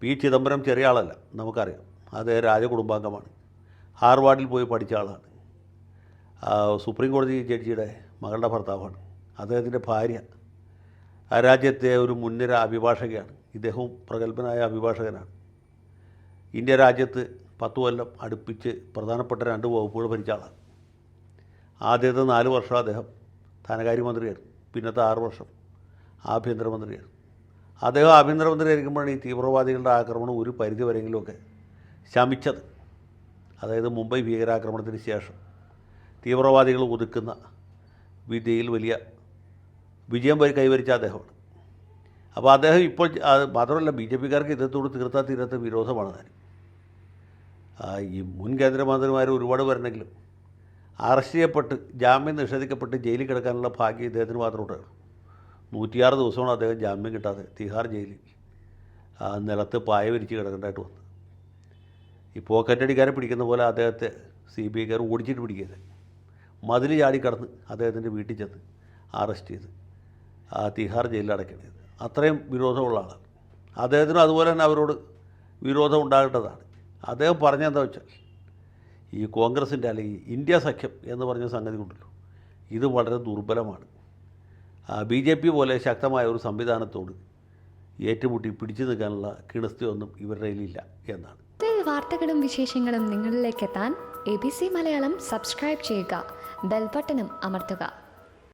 P Chidambaram ചെറിയ ആളല്ല, നമുക്കറിയാം. അദ്ദേഹം രാജകുടുംബാംഗമാണ്, ഹാർവാർഡിൽ പോയി പഠിച്ച ആളാണ്, സുപ്രീം കോടതി ജഡ്ജിയുടെ മകളുടെ ഭർത്താവാണ്. അദ്ദേഹത്തിൻ്റെ ഭാര്യ ആ രാജ്യത്തെ ഒരു മുൻനിര അഭിഭാഷകയാണ്. ഇദ്ദേഹവും പ്രഗത്ഭനായ അഭിഭാഷകനാണ്. ഇന്ത്യ രാജ്യത്ത് 10 കൊല്ലം അടുപ്പിച്ച് പ്രധാനപ്പെട്ട 2 വകുപ്പുകൾ ഭരിച്ച ആളാണ്. ആദ്യത്തെ 4 വർഷം അദ്ദേഹം ധനകാര്യമന്ത്രിയായിരുന്നു, പിന്നത്തെ 6 വർഷം ആഭ്യന്തരമന്ത്രിയാണ്. അദ്ദേഹം ആഭ്യന്തരമന്ത്രിയായിരിക്കുമ്പോഴാണ് ഈ തീവ്രവാദികളുടെ ആക്രമണം ഒരു പരിധി വരെയെങ്കിലുമൊക്കെ ശമിച്ചത്. അതായത് മുംബൈ ഭീകരാക്രമണത്തിന് ശേഷം തീവ്രവാദികൾ ഒതുക്കുന്ന വിദ്യയിൽ വലിയ വിജയം കൈവരിച്ച അദ്ദേഹമാണ്. അപ്പോൾ അദ്ദേഹം ഇപ്പോൾ മാത്രമല്ല, ബി ജെ പിക്കാർക്ക് ഇദ്ദേഹത്തോട് തീരാത്ത വിരോധമാണ് താനും. ഈ മുൻ കേന്ദ്രമന്ത്രിമാർ ഒരുപാട് വരണമെങ്കിലും അറസ്റ്റ് ചെയ്യപ്പെട്ട് ജാമ്യം നിഷേധിക്കപ്പെട്ട് ജയിലിൽ കിടക്കാനുള്ള ഭാഗ്യം ഇദ്ദേഹത്തിന് മാത്രമുണ്ടായിരുന്നു. 106 ദിവസമാണ് അദ്ദേഹം ജാമ്യം കിട്ടാതെ തിഹാർ ജയിലിൽ നിലത്ത് പായ വിരിച്ച് കിടക്കേണ്ടതായിട്ട് വന്നത്. ഈ പോക്കറ്റടിക്കാരെ പിടിക്കുന്ന പോലെ അദ്ദേഹത്തെ CBIക്കാർ ഓടിച്ചിട്ട് പിടിക്കരുത്, മതിൽ ചാടിക്കടന്ന് അദ്ദേഹത്തിൻ്റെ വീട്ടിൽ ചെന്ന് അറസ്റ്റ് ചെയ്ത് തിഹാർ ജയിലിൽ അടയ്ക്കേണ്ടത്. അത്രയും വിരോധമുള്ള ആളാണ്. അദ്ദേഹത്തിനും അതുപോലെ തന്നെ അവരോട് വിരോധം ഉണ്ടാകേണ്ടതാണ്. അദ്ദേഹം പറഞ്ഞതെന്താ വെച്ചാൽ, ഈ കോൺഗ്രസിൻ്റെ അല്ലെങ്കിൽ ഇന്ത്യ സഖ്യം എന്ന് പറഞ്ഞ സംഗതി ഉണ്ടല്ലോ, ഇത് വളരെ ദുർബലമാണ്. BJP പോലെ ശക്തമായ ഒരു സംവിധാനത്തോട് ഏറ്റുമുട്ടി പിടിച്ചു നിൽക്കാനുള്ള കിണസ്തിയൊന്നും ഇവരുടെ കയ്യിലില്ല എന്നാണ്. വാർത്തകളും വിശേഷങ്ങളും നിങ്ങളിലേക്ക് എത്താൻ ABC മലയാളം സബ്സ്ക്രൈബ് ചെയ്യുക, ബെൽ ബട്ടണും അമർത്തുക.